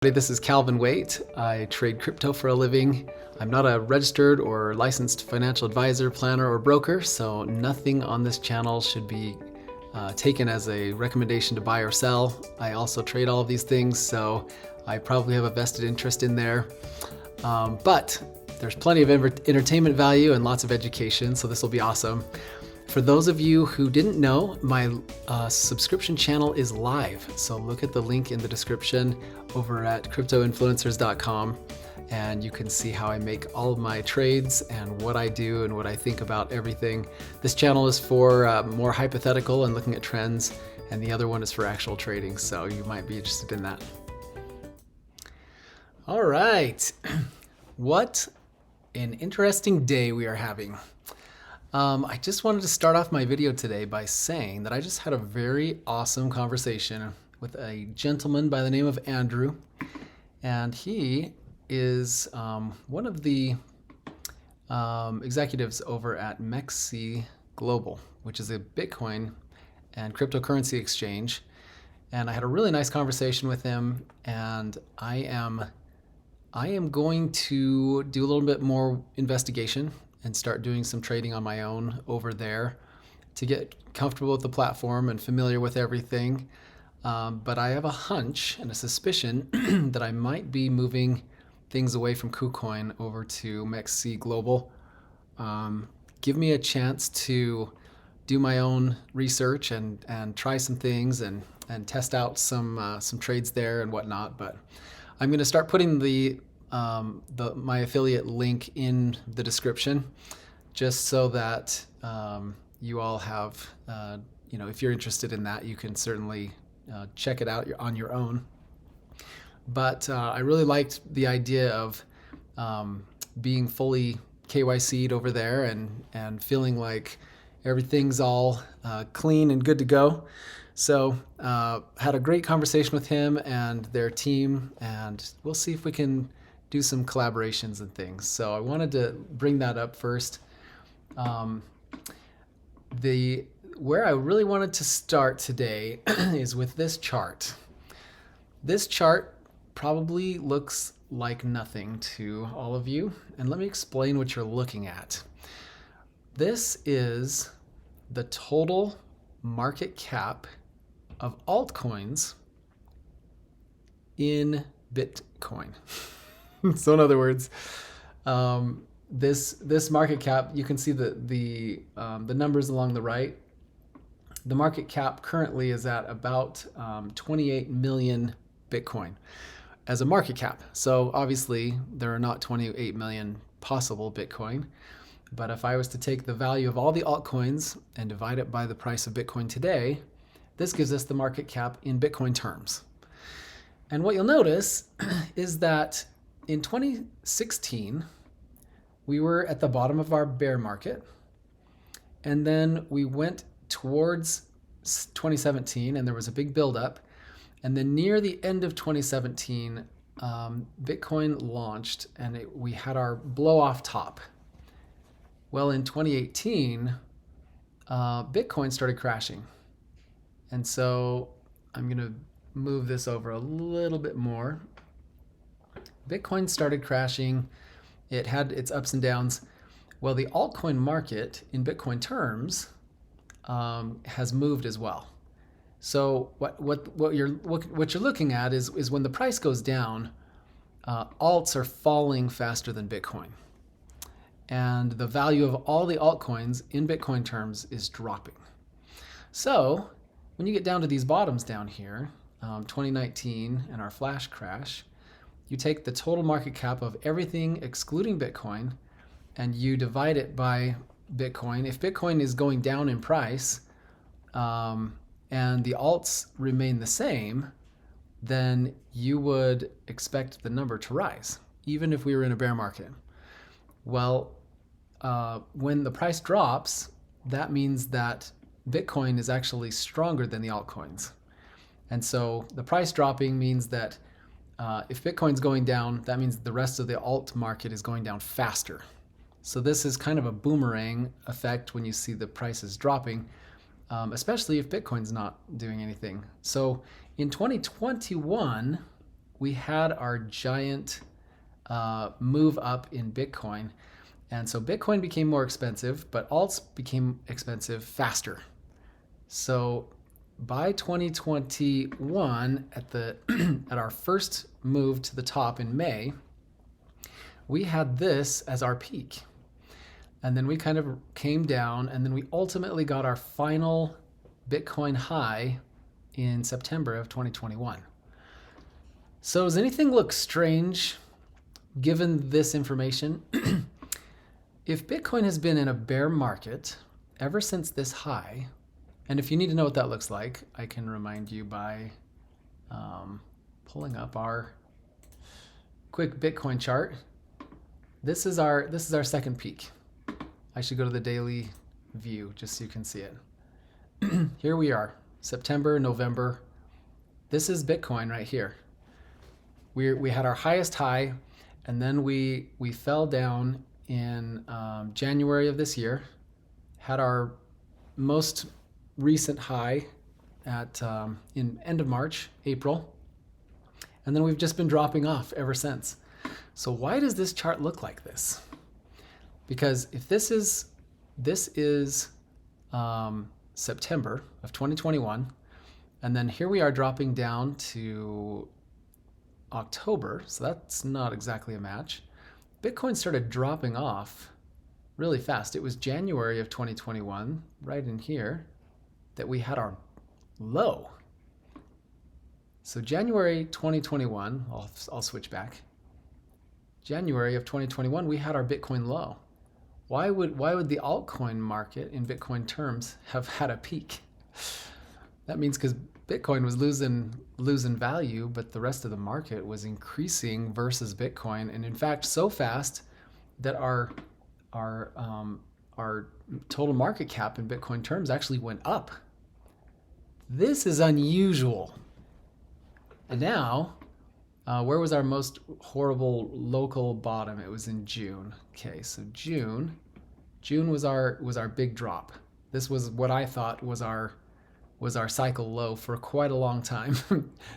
This is Calvin Waite. I trade crypto for a living. I'm not a registered or licensed financial advisor, planner, or broker, so nothing on this channel should be taken as a recommendation to buy or sell. I also trade all of these things, so I probably have a vested interest in there. But there's plenty of entertainment value and lots of education, so this will be awesome. For those of you who didn't know, my subscription channel is live. So look at the link in the description over at cryptoinfluencers.com and you can see how I make all of my trades and what I do and what I think about everything. This channel is for more hypothetical and looking at trends, and the other one is for actual trading, so you might be interested in that. All right, what an interesting day we are having. I just wanted to start off my video today by saying that I just had a very awesome conversation with a gentleman by the name of Andrew, and he is one of the executives over at MEXC Global, which is a Bitcoin and cryptocurrency exchange. And I had a really nice conversation with him, and I am going to do a little bit more investigation and start doing some trading on my own over there to get comfortable with the platform and familiar with everything. But I have a hunch and a suspicion that I might be moving things away from KuCoin over to MEXC Global. Give me a chance to do my own research and try some things and test out some trades there and whatnot. But I'm going to start putting my affiliate link in the description, just so that you all have, if you're interested in that, you can certainly check it out on your own. But I really liked the idea of being fully KYC'd over there and feeling like everything's all clean and good to go. So had a great conversation with him and their team, and we'll see if we can do some collaborations and things. So I wanted to bring that up first. Where I really wanted to start today is with this chart. This chart probably looks like nothing to all of you, and let me explain what you're looking at. This is the total market cap of altcoins in Bitcoin. So in other words, this market cap, you can see the numbers along the right. The market cap currently is at about 28 million Bitcoin as a market cap. So obviously there are not 28 million possible Bitcoin, but if I was to take the value of all the altcoins and divide it by the price of Bitcoin today, this gives us the market cap in Bitcoin terms. And what you'll notice is that in 2016, we were at the bottom of our bear market, and then we went towards 2017, and there was a big buildup. And then near the end of 2017, Bitcoin launched, and we had our blow off top. Well, in 2018, Bitcoin started crashing. And so I'm going to move this over a little bit more. Bitcoin started crashing. It had its ups and downs. Well, the altcoin market in Bitcoin terms has moved as well. So what you're looking at is when the price goes down, alts are falling faster than Bitcoin, and the value of all the altcoins in Bitcoin terms is dropping. So when you get down to these bottoms down here, 2019 and our flash crash, you take the total market cap of everything excluding Bitcoin and you divide it by Bitcoin. If Bitcoin is going down in price and the alts remain the same, then you would expect the number to rise, even if we were in a bear market. Well, when the price drops, that means that Bitcoin is actually stronger than the altcoins. And so the price dropping means that if Bitcoin's going down, that means the rest of the alt market is going down faster. So this is kind of a boomerang effect when you see the prices dropping, especially if Bitcoin's not doing anything. So in 2021, we had our giant move up in Bitcoin. And so Bitcoin became more expensive, but alts became expensive faster. So by 2021, at our first move to the top in May, we had this as our peak. And then we kind of came down, and then we ultimately got our final Bitcoin high in September of 2021. So does anything look strange given this information? If Bitcoin has been in a bear market ever since this high, and if you need to know what that looks like, I can remind you by pulling up our quick Bitcoin chart. This is our second peak. I should go to the daily view just so you can see it. Here we are, September, November. This is Bitcoin right here. We had our highest high, and then we fell down in January of this year, had our most recent high at in end of March, April, and then we've just been dropping off ever since. So why does this chart look like this? Because if this is September of 2021, and then here we are dropping down to October, so that's not exactly a match. Bitcoin started dropping off really fast. It was January of 2021, right in here, that we had our low. So January 2021, I'll switch back. January of 2021, we had our Bitcoin low. Why would the altcoin market in Bitcoin terms have had a peak? That means because Bitcoin was losing value, but the rest of the market was increasing versus Bitcoin, and in fact so fast that our total market cap in Bitcoin terms actually went up. This is unusual. And now, where was our most horrible local bottom? It was in June. Okay, so June was our big drop. This was what I thought was our cycle low for quite a long time,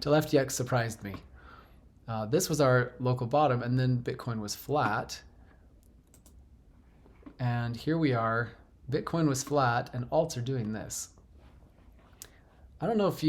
till FTX surprised me. This was our local bottom, and then Bitcoin was flat. And here we are, Bitcoin was flat, and alts are doing this. I don't know if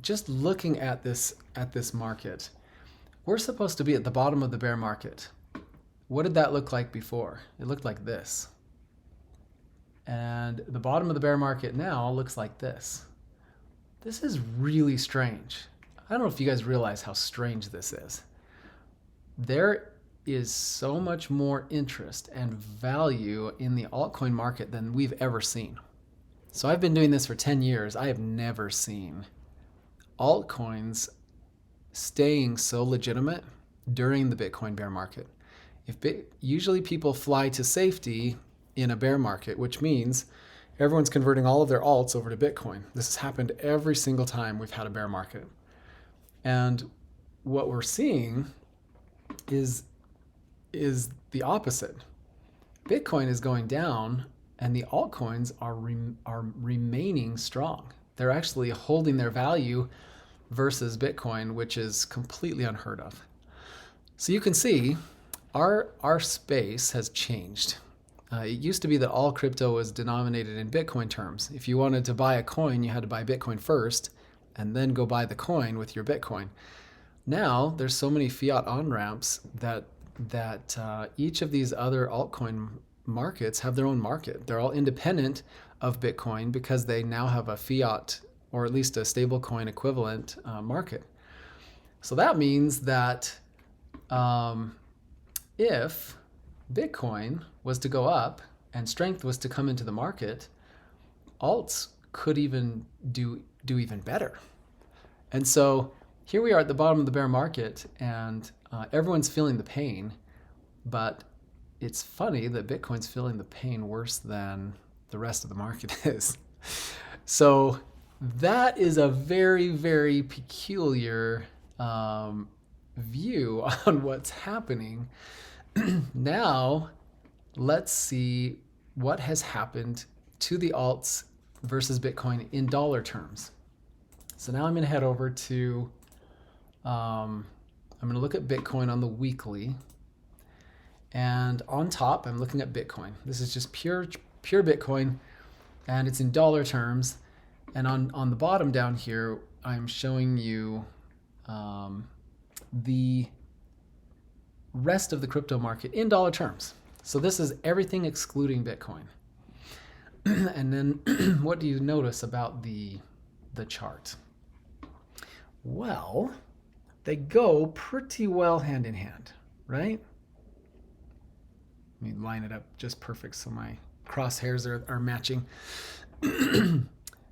just looking at this market, we're supposed to be at the bottom of the bear market. What did that look like before? It looked like this. And the bottom of the bear market now looks like this. This is really strange. I don't know if you guys realize how strange this is. There is so much more interest and value in the altcoin market than we've ever seen. So I've been doing this for 10 years. I have never seen altcoins staying so legitimate during the Bitcoin bear market. Usually people fly to safety in a bear market, which means everyone's converting all of their alts over to Bitcoin. This has happened every single time we've had a bear market. And what we're seeing is the opposite. Bitcoin is going down, and the altcoins are remaining strong. They're actually holding their value versus Bitcoin, which is completely unheard of. So you can see our space has changed. It used to be that all crypto was denominated in Bitcoin terms. If you wanted to buy a coin, you had to buy Bitcoin first and then go buy the coin with your Bitcoin. Now there's so many fiat on-ramps that each of these other altcoin markets have their own market. They're all independent of Bitcoin because they now have a fiat, or at least a stablecoin equivalent market. So that means that if Bitcoin was to go up and strength was to come into the market, alts could even do even better. And so here we are at the bottom of the bear market, and everyone's feeling the pain, but it's funny that Bitcoin's feeling the pain worse than the rest of the market is. So that is a very, very peculiar view on what's happening. Now, let's see what has happened to the alts versus Bitcoin in dollar terms. So now I'm going to head over to I'm going to look at Bitcoin on the weekly. And on top, I'm looking at Bitcoin. This is just pure Bitcoin, and it's in dollar terms. And on the bottom down here, I'm showing you the rest of the crypto market in dollar terms. So this is everything excluding Bitcoin. And then what do you notice about the chart? Well, they go pretty well hand in hand, right? Let me line it up just perfect so my crosshairs are matching.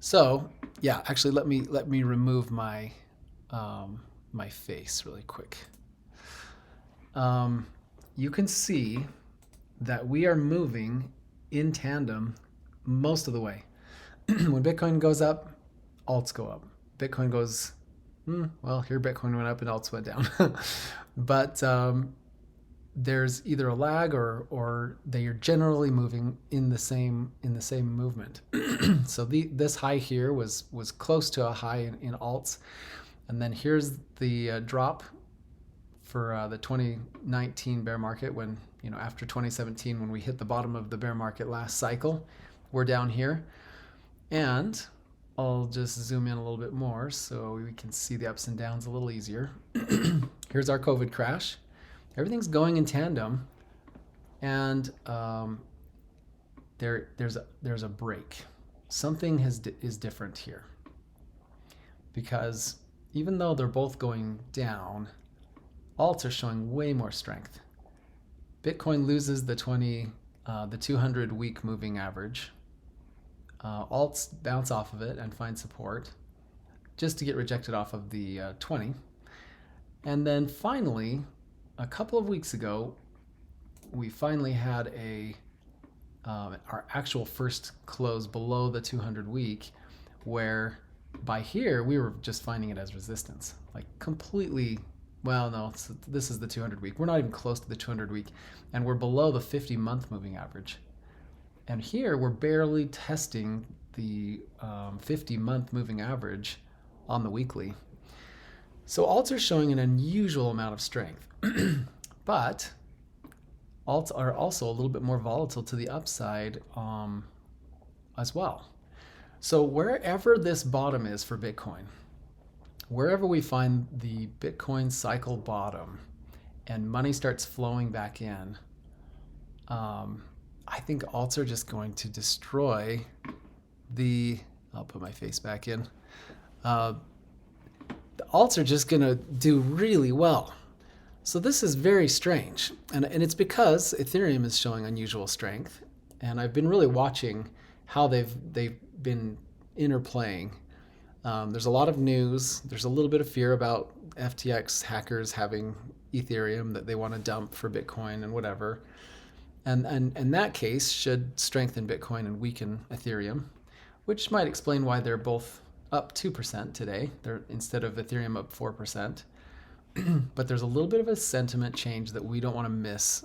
So yeah, actually let me remove my my face really quick. You can see that we are moving in tandem most of the way. When Bitcoin goes up, alts go up. Bitcoin goes, well, here Bitcoin went up and alts went down. But there's either a lag or they are generally moving in the same movement. So this high here was close to a high in alts, and then here's the drop for the 2019 bear market, when after 2017, when we hit the bottom of the bear market last cycle. We're down here, and I'll just zoom in a little bit more so we can see the ups and downs a little easier. Here's our COVID crash. Everything's going in tandem, and there's a break. Something is different here, because even though they're both going down, alts are showing way more strength. Bitcoin loses the 200 week moving average. Alts bounce off of it and find support, just to get rejected off of the 20. And then finally, a couple of weeks ago, we finally had our actual first close below the 200 week, where by here we were just finding it as resistance, like completely. Well, no, this is the 200 week. We're not even close to the 200 week, and we're below the 50-month moving average. And here we're barely testing the 50-month moving average on the weekly. So alts are showing an unusual amount of strength, but alts are also a little bit more volatile to the upside as well. So wherever this bottom is for Bitcoin, wherever we find the Bitcoin cycle bottom and money starts flowing back in, I think alts are just going to destroy I'll put my face back in. The alts are just going to do really well. So this is very strange. And it's because Ethereum is showing unusual strength. And I've been really watching how they've been interplaying. There's a lot of news. There's a little bit of fear about FTX hackers having Ethereum that they want to dump for Bitcoin and whatever. And that case should strengthen Bitcoin and weaken Ethereum, which might explain why they're both up 2% today. They're instead of Ethereum up 4%. But there's a little bit of a sentiment change that we don't want to miss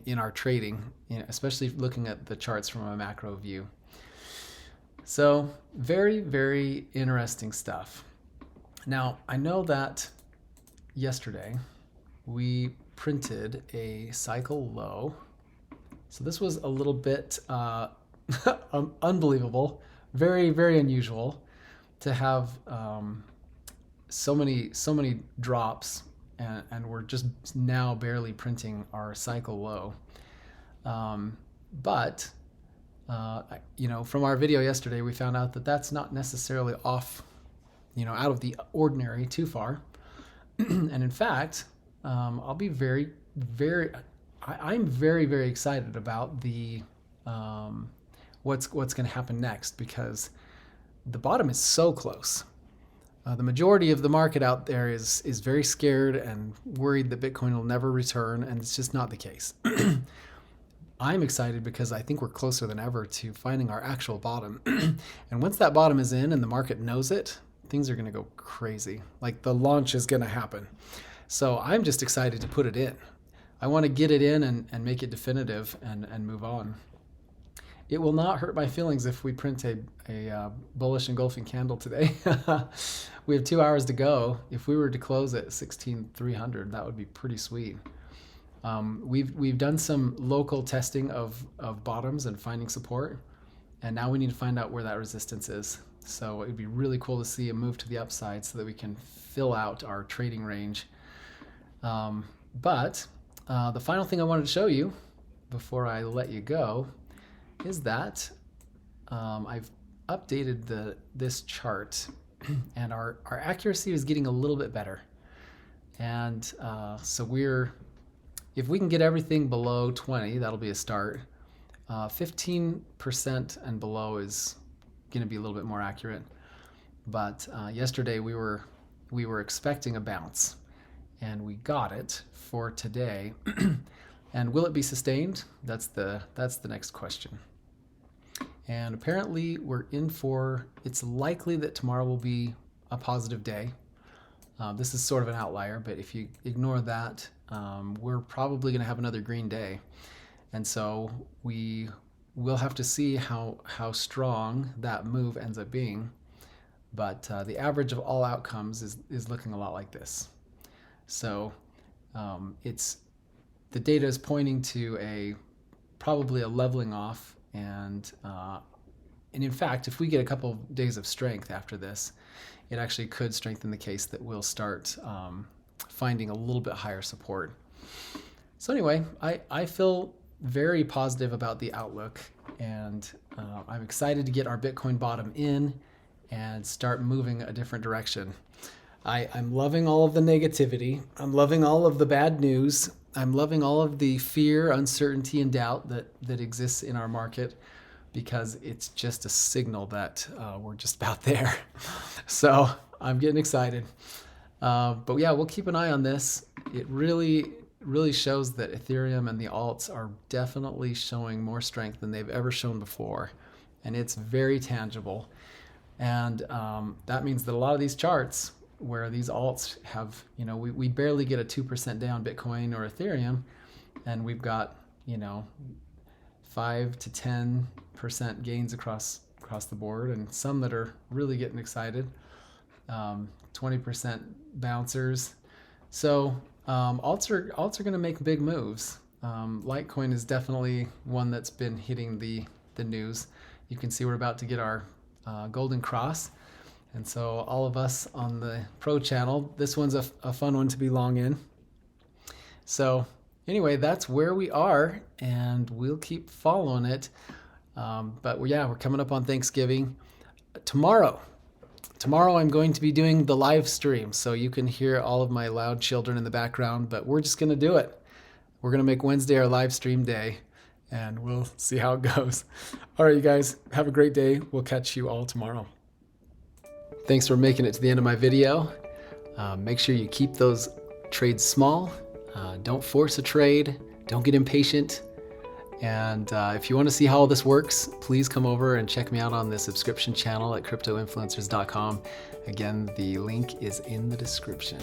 in our trading, especially looking at the charts from a macro view. So very, very interesting stuff. Now, I know that yesterday we printed a cycle low. So this was a little bit unbelievable, very, very unusual to have so many drops, and we're just now barely printing our cycle low. But from our video yesterday, we found out that that's not necessarily off, out of the ordinary too far. And in fact, I'll be I'm very, very excited about the what's going to happen next, because the bottom is so close. The majority of the market out there is very scared and worried that Bitcoin will never return, and it's just not the case. I'm excited because I think we're closer than ever to finding our actual bottom. And once that bottom is in and the market knows it, things are going to go crazy. Like the launch is going to happen. So I'm just excited to put it in. I want to get it in and make it definitive and move on. it will not hurt my feelings if we print a bullish engulfing candle today. We have 2 hours to go. If we were to close at 16,300, that would be pretty sweet. We've done some local testing of bottoms and finding support, and now we need to find out where that resistance is. So it'd be really cool to see a move to the upside so that we can fill out our trading range. But the final thing I wanted to show you before I let you go is that I've updated this chart, and our accuracy is getting a little bit better. And so if we can get everything below 20, that'll be a start. 15% and below is going to be a little bit more accurate. But yesterday we were expecting a bounce, and we got it for today. And will it be sustained? That's the next question. And apparently we're in for, it's likely that tomorrow will be a positive day. This is sort of an outlier, but if you ignore that, we're probably going to have another green day. And so we will have to see how strong that move ends up being. But the average of all outcomes is looking a lot like this. So the data is pointing to probably a leveling off, and in fact, if we get a couple of days of strength after this, it actually could strengthen the case that we'll start finding a little bit higher support. So anyway, I feel very positive about the outlook, and I'm excited to get our Bitcoin bottom in and start moving a different direction. I'm loving all of the negativity. I'm loving all of the bad news. I'm loving all of the fear, uncertainty, and doubt that exists in our market, because it's just a signal that we're just about there. So I'm getting excited. But yeah, we'll keep an eye on this. It really shows that Ethereum and the alts are definitely showing more strength than they've ever shown before. And it's very tangible. And that means that a lot of these charts where these alts have, we barely get a 2% down Bitcoin or Ethereum, and we've got, 5 to 10% gains across the board, and some that are really getting excited, 20% bouncers. So alts are going to make big moves. Litecoin is definitely one that's been hitting the news. You can see we're about to get our golden cross. And so all of us on the pro channel, this one's a fun one to be long in. So anyway, that's where we are, and we'll keep following it. But we're coming up on Thanksgiving. Tomorrow I'm going to be doing the live stream, so you can hear all of my loud children in the background, but we're just going to do it. We're going to make Wednesday our live stream day, and we'll see how it goes. All right, you guys, have a great day. We'll catch you all tomorrow. Thanks for making it to the end of my video. Make sure you keep those trades small. Don't force a trade. Don't get impatient. And if you want to see how all this works, please come over and check me out on the subscription channel at cryptoinfluencers.com. Again, the link is in the description.